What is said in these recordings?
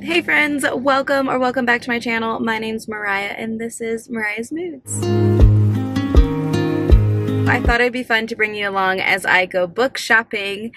Hey friends, welcome back to my channel. My name's Mariah and this is Mariah's Moods. I thought it'd be fun to bring you along as I go book shopping.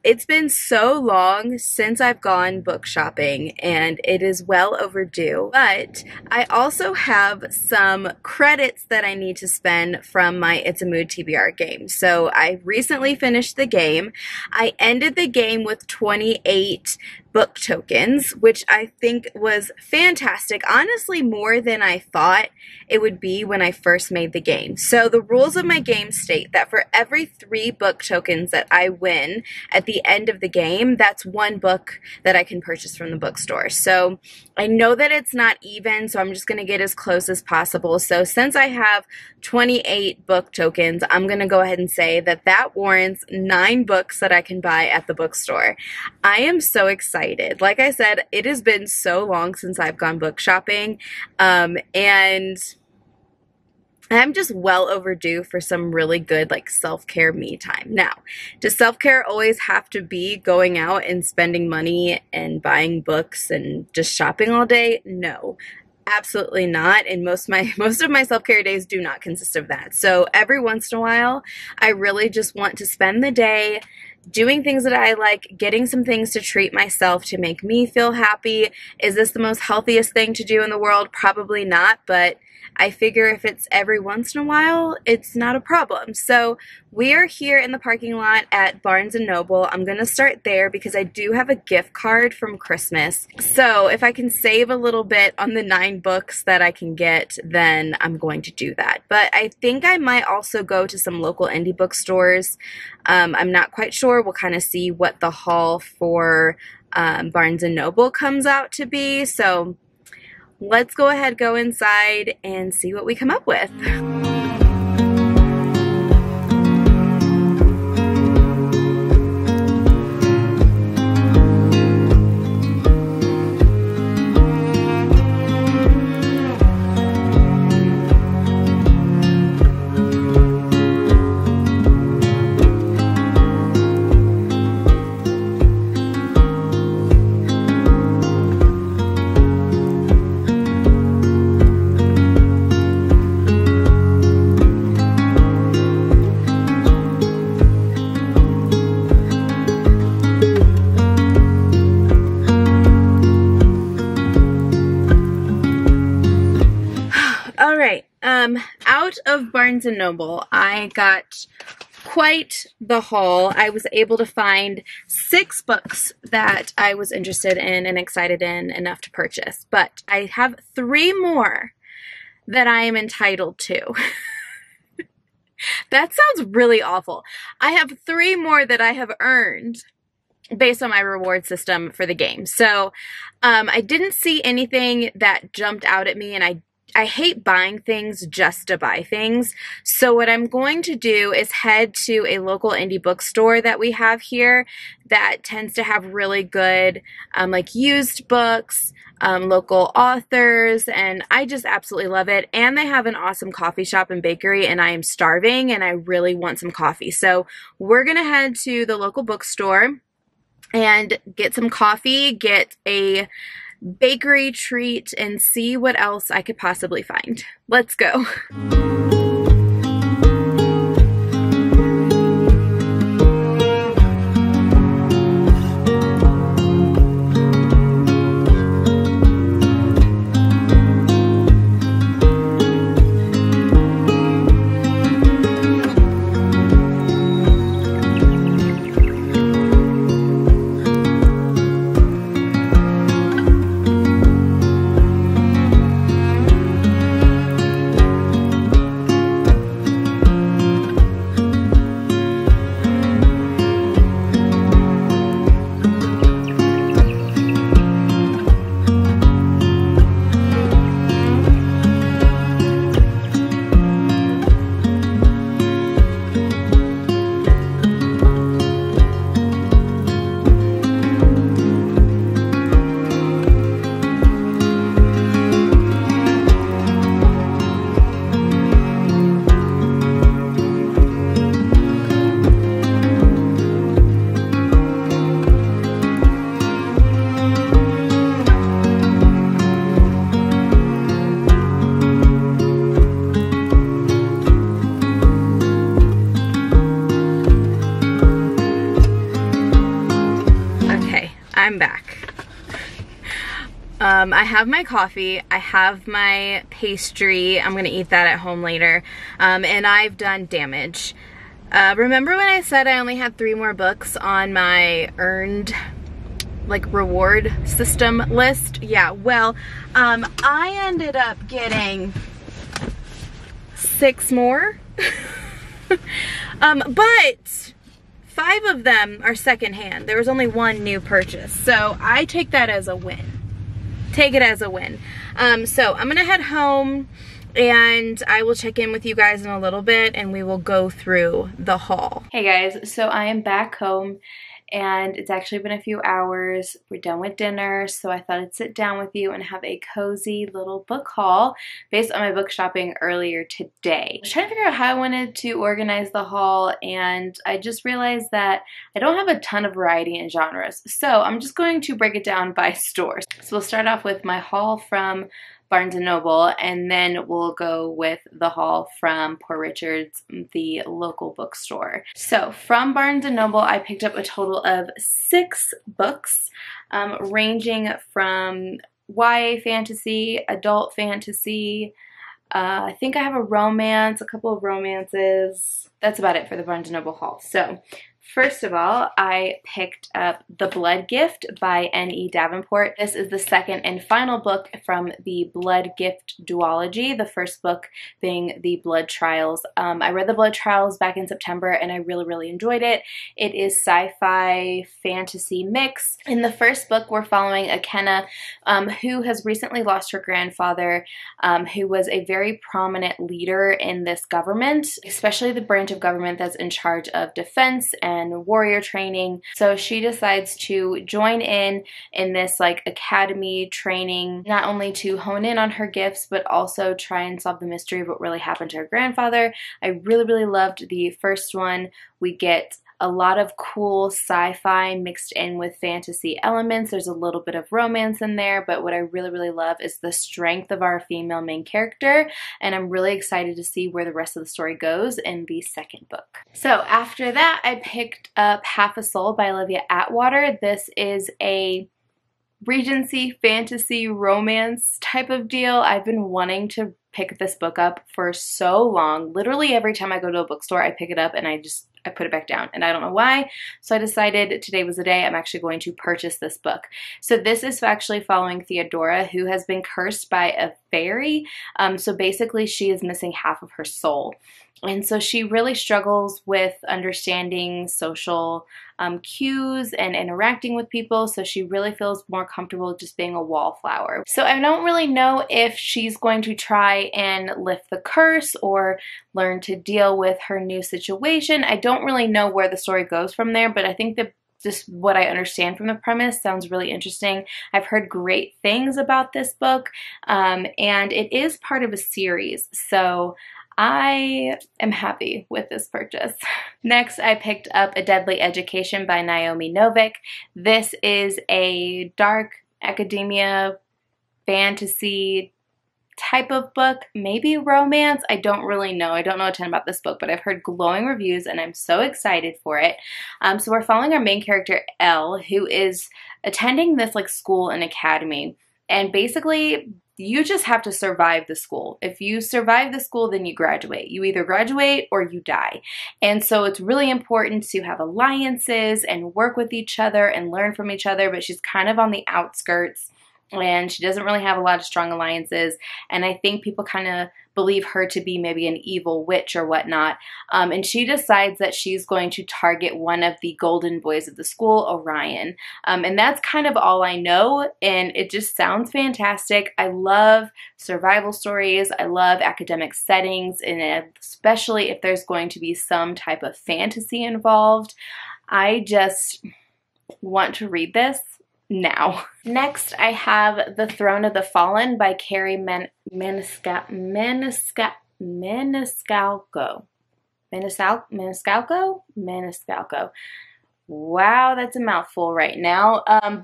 It's been so long since I've gone book shopping and it is well overdue, but I also have some credits that I need to spend from my It's a Mood TBR game. So I recently finished the game. I ended the game with 28 book tokens, which I think was fantastic. Honestly, more than I thought it would be when I first made the game. So the rules of my game state that for every 3 book tokens that I win at the end of the game, that's 1 book that I can purchase from the bookstore. So I know that it's not even, so I'm just going to get as close as possible. So since I have 28 book tokens, I'm going to go ahead and say that that warrants 9 books that I can buy at the bookstore. I am so excited. Like I said, it has been so long since I've gone book shopping, and I'm just well overdue for some really good self-care me time. Now, does self-care always have to be going out and spending money and buying books and just shopping all day? No. Absolutely not, and most of my self-care days do not consist of that. So every once in a while, I really just want to spend the day doing things that I like, getting some things to treat myself to make me feel happy. Is this the most healthiest thing to do in the world? Probably not, but I figure if it's every once in a while, it's not a problem. So we are here in the parking lot at Barnes & Noble. I'm going to start there because I do have a gift card from Christmas. So if I can save a little bit on the 9 books that I can get, then I'm going to do that. But I think I might also go to some local indie bookstores. I'm not quite sure. We'll kind of see what the haul for Barnes & Noble comes out to be. So let's go ahead, go inside, and see what we come up with. Out of Barnes & Noble, I got quite the haul. I was able to find 6 books that I was interested in and excited in enough to purchase, but I have 3 more that I am entitled to. That sounds really awful. I have 3 more that I have earned based on my reward system for the game. So I didn't see anything that jumped out at me, and I hate buying things just to buy things. So what I'm going to do is head to a local indie bookstore that we have here that tends to have really good used books, local authors, and I just absolutely love it. And they have an awesome coffee shop and bakery, and I am starving and I really want some coffee. So we're gonna head to the local bookstore and get some coffee, get a bakery treat, and see what else I could possibly find. Let's go. I have my coffee, I have my pastry, I'm gonna eat that at home later, and I've done damage. Remember when I said I only had 3 more books on my earned, like, reward system list? Yeah, well, I ended up getting 6 more, but 5 of them are secondhand. There was only 1 new purchase, so I take that as a win. Take it as a win. So I'm gonna head home and I will check in with you guys in a little bit and we will go through the haul. Hey guys, so I am back home and it's actually been a few hours. We're done with dinner, so I thought I'd sit down with you and have a cozy little book haul based on my book shopping earlier today. I was trying to figure out how I wanted to organize the haul, and I just realized that I don't have a ton of variety in genres, so I'm just going to break it down by stores. So we'll start off with my haul from Barnes & Noble, and then we'll go with the haul from Poor Richard's, the local bookstore. So from Barnes & Noble, I picked up a total of 6 books, ranging from YA fantasy, adult fantasy, I think I have a romance, a couple of romances. That's about it for the Barnes & Noble haul. So first of all, I picked up The Blood Gift by N.E. Davenport. This is the second and final book from the Blood Gift duology, the first book being The Blood Trials. I read The Blood Trials back in September and I really enjoyed it. It is sci-fi fantasy mix. In the first book, we're following Akenna, who has recently lost her grandfather, who was a very prominent leader in this government, especially the branch of government that's in charge of defense and warrior training. So she decides to join in this like academy training, not only to hone in on her gifts, but also try and solve the mystery of what really happened to her grandfather. I really loved the first one. We get a lot of cool sci-fi mixed in with fantasy elements. There's a little bit of romance in there, but what I really love is the strength of our female main character, and I'm really excited to see where the rest of the story goes in the second book. So after that, I picked up Half a Soul by Olivia Atwater. This is a Regency fantasy romance type of deal. I've been wanting to pick this book up for so long. Literally every time I go to a bookstore, I pick it up and I put it back down, and I don't know why. So I decided today was the day I'm actually going to purchase this book. So this is actually following Theodora, who has been cursed by a fairy. So basically she is missing half of her soul. And so she really struggles with understanding social cues and interacting with people, so she really feels more comfortable just being a wallflower. So I don't really know if she's going to try and lift the curse or learn to deal with her new situation. I don't really know where the story goes from there, but I think that just what I understand from the premise sounds really interesting. I've heard great things about this book, and it is part of a series, so I am happy with this purchase. Next, I picked up A Deadly Education by Naomi Novik. This is a dark academia fantasy type of book, maybe romance. I don't really know. I don't know a ton about this book, but I've heard glowing reviews and I'm so excited for it. So we're following our main character, Elle, who is attending this like school and academy. And basically, you just have to survive the school. If you survive the school, then you graduate. You either graduate or you die. And so it's really important to have alliances and work with each other and learn from each other, but she's kind of on the outskirts and she doesn't really have a lot of strong alliances. And I think people kind of believe her to be maybe an evil witch or whatnot. And she decides that she's going to target one of the golden boys of the school, Orion. And that's kind of all I know, and it just sounds fantastic. I love survival stories. I love academic settings, and especially if there's going to be some type of fantasy involved. I just want to read this now. Next, I have The Throne of the Fallen by Carrie Maniscalco. Wow, that's a mouthful right now.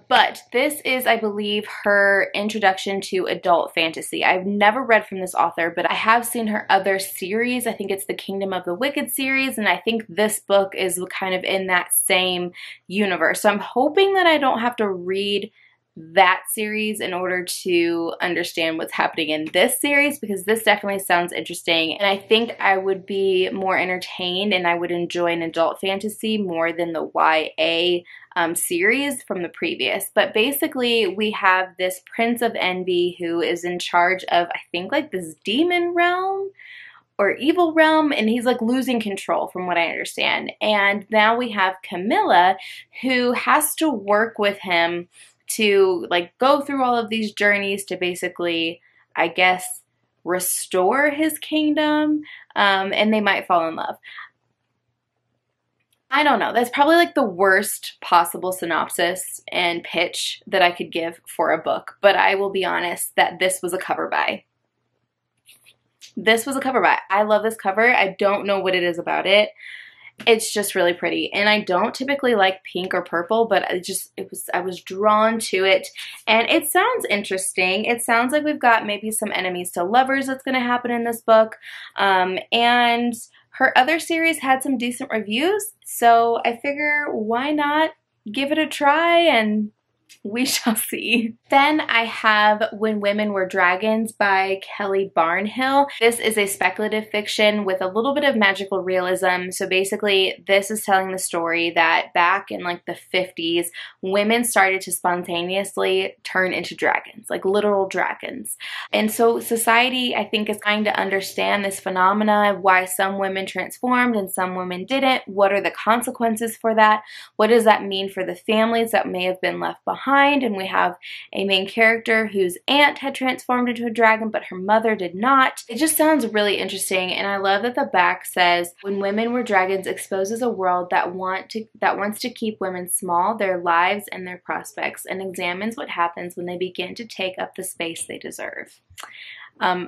But this is, I believe, her introduction to adult fantasy. I've never read from this author, but I have seen her other series. I think it's the Kingdom of the Wicked series, and I think this book is kind of in that same universe. So I'm hoping that I don't have to read that series in order to understand what's happening in this series, because this definitely sounds interesting, and I think I would be more entertained and I would enjoy an adult fantasy more than the YA series from the previous. But basically we have this Prince of Envy who is in charge of, I think, like this demon realm or evil realm, and he's like losing control from what I understand. And now we have Camilla who has to work with him to like go through all of these journeys to basically, I guess, restore his kingdom, and they might fall in love. I don't know. That's probably like the worst possible synopsis and pitch that I could give for a book, but I will be honest that this was a cover buy. This was a cover buy. I love this cover. I don't know what it is about it. It's just really pretty, and I don't typically like pink or purple, but I was drawn to it, and it sounds interesting. It sounds like we've got maybe some enemies to lovers that's going to happen in this book, and her other series had some decent reviews, so I figure why not give it a try, and we shall see. Then I have When Women Were Dragons by Kelly Barnhill. This is a speculative fiction with a little bit of magical realism. So basically this is telling the story that back in like the 50s, women started to spontaneously turn into dragons, like literal dragons. And so society, I think, is trying to understand this phenomena, why some women transformed and some women didn't. What are the consequences for that? What does that mean for the families that may have been left behind? And we have a main character whose aunt had transformed into a dragon, but her mother did not. It just sounds really interesting, and I love that the back says, When Women Were Dragons exposes a world that wants to keep women small, their lives and their prospects, and examines what happens when they begin to take up the space they deserve.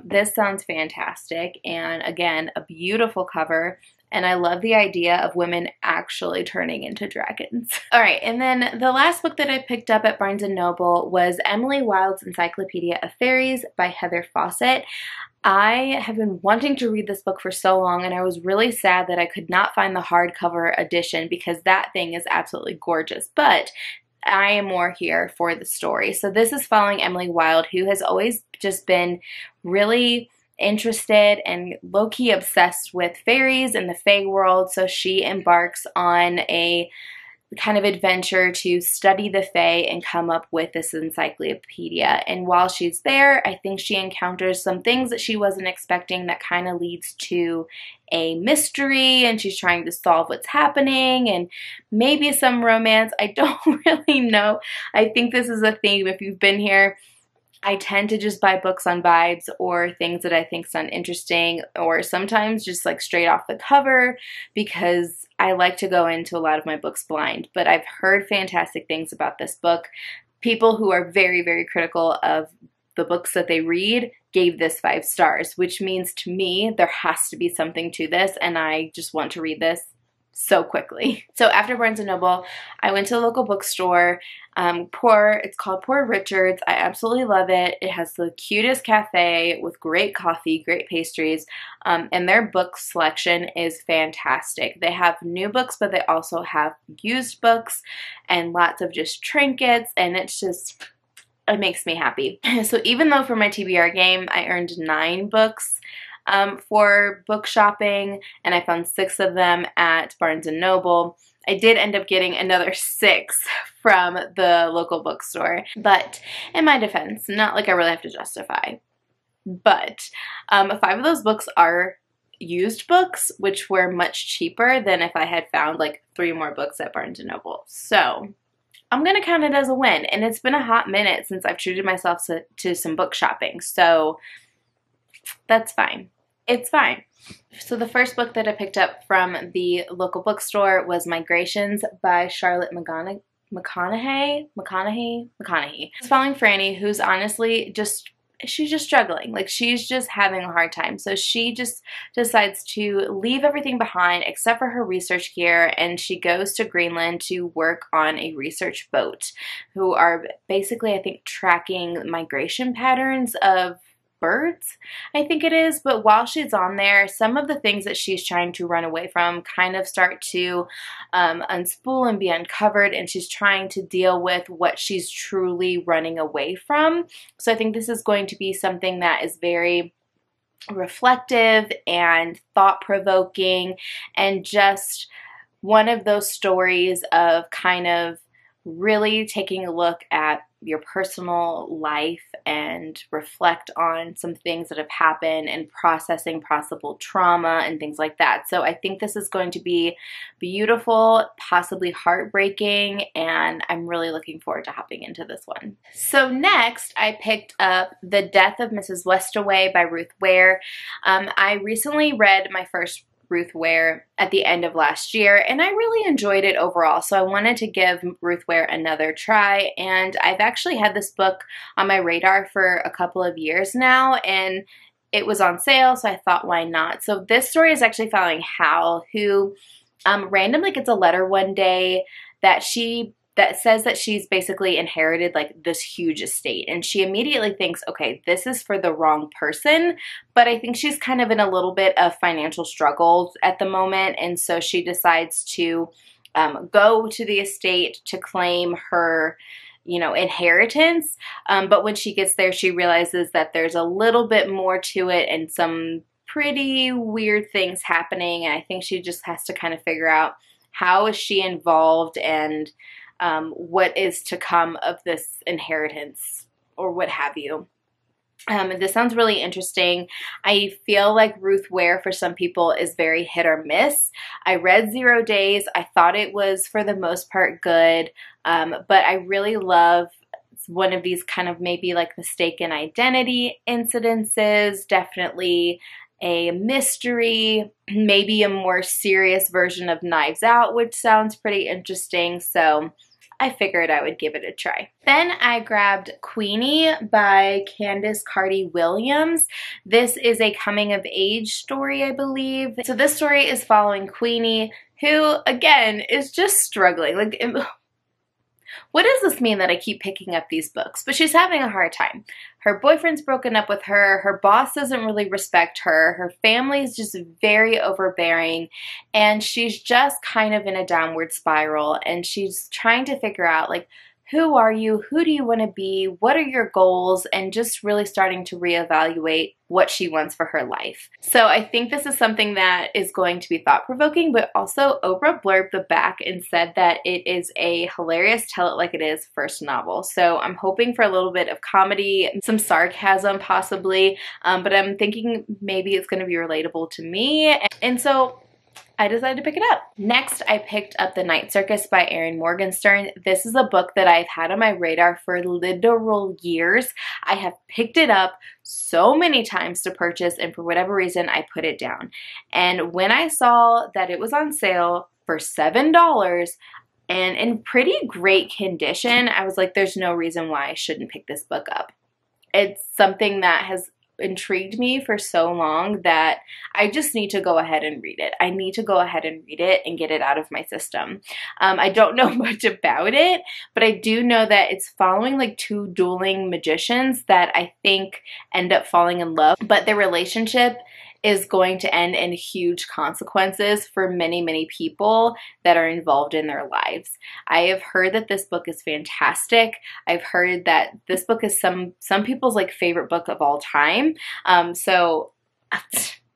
This sounds fantastic, and again, a beautiful cover. And I love the idea of women actually turning into dragons. All right, and then the last book that I picked up at Barnes & Noble was Emily Wilde's Encyclopedia of Fairies by Heather Fawcett. I have been wanting to read this book for so long, and I was really sad that I could not find the hardcover edition because that thing is absolutely gorgeous. But I am more here for the story. So this is following Emily Wilde, who has always just been really interested and low-key obsessed with fairies and the fae world, so she embarks on a kind of adventure to study the fae and come up with this encyclopedia. And while she's there, I think she encounters some things that she wasn't expecting that kind of leads to a mystery, and she's trying to solve what's happening and maybe some romance. I don't really know. I think this is a theme. If you've been here, I tend to just buy books on vibes or things that I think sound interesting, or sometimes just like straight off the cover, because I like to go into a lot of my books blind. But I've heard fantastic things about this book. People who are very, very critical of the books that they read gave this 5 stars, which means to me there has to be something to this, and I just want to read this so quickly. So after Barnes & Noble, I went to the local bookstore. It's called Poor Richard's. I absolutely love it. It has the cutest cafe with great coffee, great pastries, and their book selection is fantastic. They have new books, but they also have used books and lots of just trinkets, and it's just, it makes me happy. So even though for my TBR game, I earned 9 books, for book shopping, and I found 6 of them at Barnes & Noble, I did end up getting another 6 from the local bookstore. But in my defense, not like I really have to justify, but 5 of those books are used books, which were much cheaper than if I had found like 3 more books at Barnes & Noble. So I'm going to count it as a win, and it's been a hot minute since I've treated myself to some book shopping, so that's fine. It's fine. So the first book that I picked up from the local bookstore was Migrations by Charlotte McConaughey. It's following Franny, who's honestly she's just struggling. Like, she's just having a hard time. So she just decides to leave everything behind except for her research gear, and she goes to Greenland to work on a research boat, who are basically, I think, tracking migration patterns of birds, I think it is. But while she's on there, some of the things that she's trying to run away from kind of start to unspool and be uncovered, and she's trying to deal with what she's truly running away from. So I think this is going to be something that is very reflective and thought-provoking, and just one of those stories of kind of really taking a look at your personal life and reflect on some things that have happened and processing possible trauma and things like that. So I think this is going to be beautiful, possibly heartbreaking, and I'm really looking forward to hopping into this one. So next, I picked up The Death of Mrs Westaway by Ruth Ware. I recently read my first Ruth Ware at the end of last year, and I really enjoyed it overall, so I wanted to give Ruth Ware another try. And I've actually had this book on my radar for a couple of years now, and it was on sale, so I thought, why not? So this story is actually following Hal, who randomly gets a letter one day that says that she's basically inherited like this huge estate, and she immediately thinks, okay, this is for the wrong person. But I think she's kind of in a little bit of financial struggles at the moment, and so she decides to go to the estate to claim her inheritance. But when she gets there, she realizes that there's a little bit more to it and some pretty weird things happening, and I think she just has to kind of figure out how is she involved and what is to come of this inheritance or what have you. This sounds really interesting. I feel like Ruth Ware for some people is very hit or miss. I read 0 Days. I thought it was for the most part good, but I really love one of these kind of maybe like mistaken identity incidences, definitely a mystery, maybe a more serious version of Knives Out, which sounds pretty interesting. So I figured I would give it a try. Then I grabbed Queenie by Candace Carty-Williams. This is a coming of age story, I believe. So this story is following Queenie, who again is just struggling. Like, what does this mean that I keep picking up these books? But she's having a hard time. Her boyfriend's broken up with her. Her boss doesn't really respect her. Her family is just very overbearing. And she's just kind of in a downward spiral. And she's trying to figure out, like, who are you? Who do you want to be? What are your goals? And just really starting to reevaluate what she wants for her life. So I think this is something that is going to be thought-provoking, but also Oprah blurbed the back and said that it is a hilarious tell it like it is first novel. So I'm hoping for a little bit of comedy, some sarcasm possibly, but I'm thinking maybe it's going to be relatable to me. And so I decided to pick it up. Next, I picked up The Night Circus by Erin Morgenstern. This is a book that I've had on my radar for literal years. I have picked it up so many times to purchase, and for whatever reason, I put it down. And when I saw that it was on sale for $7 and in pretty great condition, I was like, there's no reason why I shouldn't pick this book up. It's something that has intrigued me for so long that I just need to go ahead and read it. I need to go ahead and read it and get it out of my system. I don't know much about it, but I do know that it's following like two dueling magicians that I think end up falling in love, but their relationship is going to end in huge consequences for many, many people that are involved in their lives. I have heard that this book is fantastic. I've heard that this book is some people's like favorite book of all time. So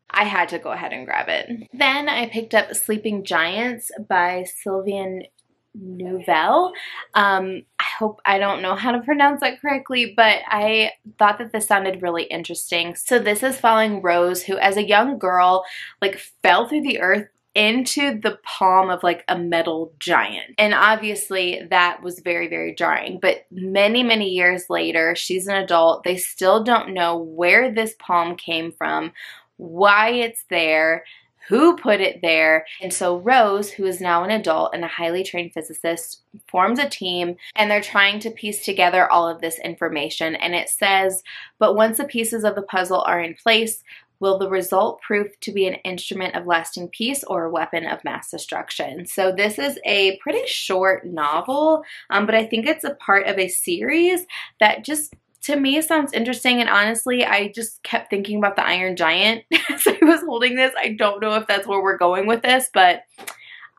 I had to go ahead and grab it. Then I picked up Sleeping Giants by Sylvian Nouvelle. I don't know how to pronounce that correctly, but I thought that this sounded really interesting. So this is following Rose, who as a young girl like fell through the earth into the palm of like a metal giant. And obviously that was very, very jarring. But many, many years later, she's an adult. They still don't know where this palm came from, why it's there, who put it there. And so Rose, who is now an adult and a highly trained physicist, forms a team, and they're trying to piece together all of this information. And it says, but once the pieces of the puzzle are in place, will the result prove to be an instrument of lasting peace or a weapon of mass destruction? So this is a pretty short novel, but I think it's a part of a series that just to me it sounds interesting, and honestly I just kept thinking about the Iron Giant as I was holding this. I don't know if that's where we're going with this, but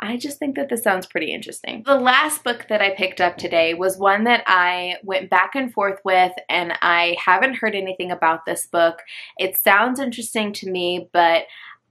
I just think that this sounds pretty interesting. The last book that I picked up today was one that I went back and forth with, and I haven't heard anything about this book. It sounds interesting to me, but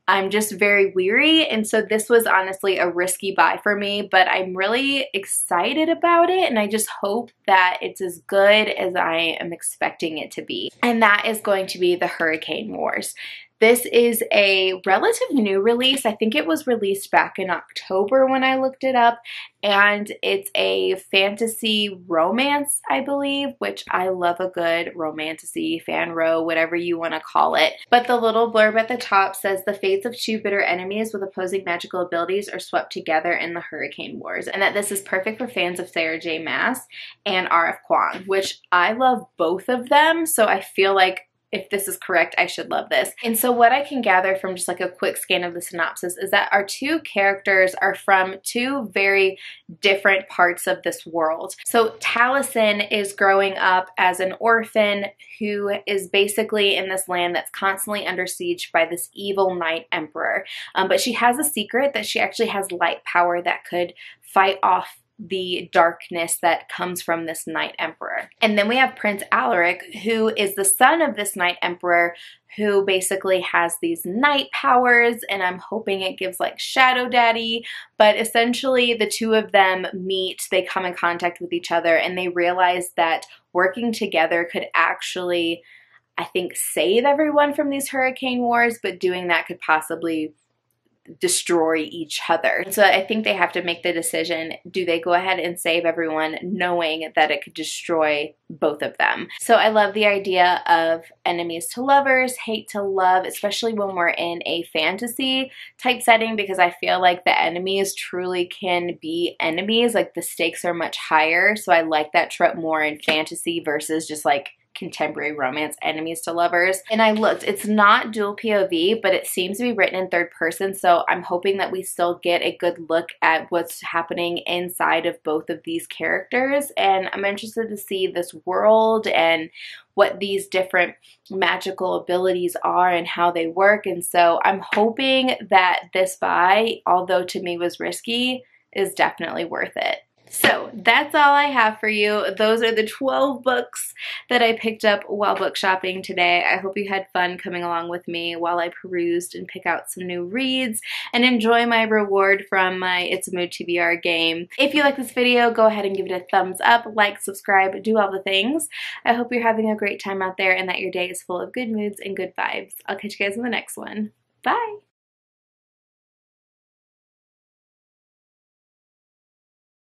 I'm just very weary, and so this was honestly a risky buy for me, but I'm really excited about it, and I just hope that it's as good as I am expecting it to be. And that is going to be The Hurricane Wars. This is a relative new release. I think it was released back in October when I looked it up, and it's a fantasy romance, I believe, which I love a good romantasy, fanro, whatever you want to call it. But the little blurb at the top says the fates of two bitter enemies with opposing magical abilities are swept together in the Hurricane Wars, and that this is perfect for fans of Sarah J. Maas and R.F. Kuang, which I love both of them, so I feel like if this is correct, I should love this. And so what I can gather from just like a quick scan of the synopsis is that our two characters are from two very different parts of this world. So Taliesin is growing up as an orphan who is basically in this land that's constantly under siege by this evil Night Emperor. But she has a secret that she actually has light power that could fight off the darkness that comes from this Night Emperor. And then we have Prince Alaric, who is the son of this Night Emperor, who basically has these night powers, and I'm hoping it gives like Shadow Daddy, but essentially the two of them meet, they come in contact with each other, and they realize that working together could actually, I think, save everyone from these hurricane wars, but doing that could possibly destroy each other. So I think they have to make the decision, do they go ahead and save everyone knowing that it could destroy both of them? So I love the idea of enemies to lovers, hate to love, especially when we're in a fantasy type setting, because I feel like the enemies truly can be enemies, like the stakes are much higher. So I like that trope more in fantasy versus just like contemporary romance, enemies to lovers. And I looked, it's not dual POV, but it seems to be written in third person, so I'm hoping that we still get a good look at what's happening inside of both of these characters, and I'm interested to see this world and what these different magical abilities are and how they work. And so I'm hoping that this buy, although to me was risky, is definitely worth it. So that's all I have for you. Those are the 12 books that I picked up while book shopping today. I hope you had fun coming along with me while I perused and pick out some new reads and enjoy my reward from my It's a Mood TBR game. If you like this video, go ahead and give it a thumbs up, like, subscribe, do all the things. I hope you're having a great time out there and that your day is full of good moods and good vibes. I'll catch you guys in the next one. Bye!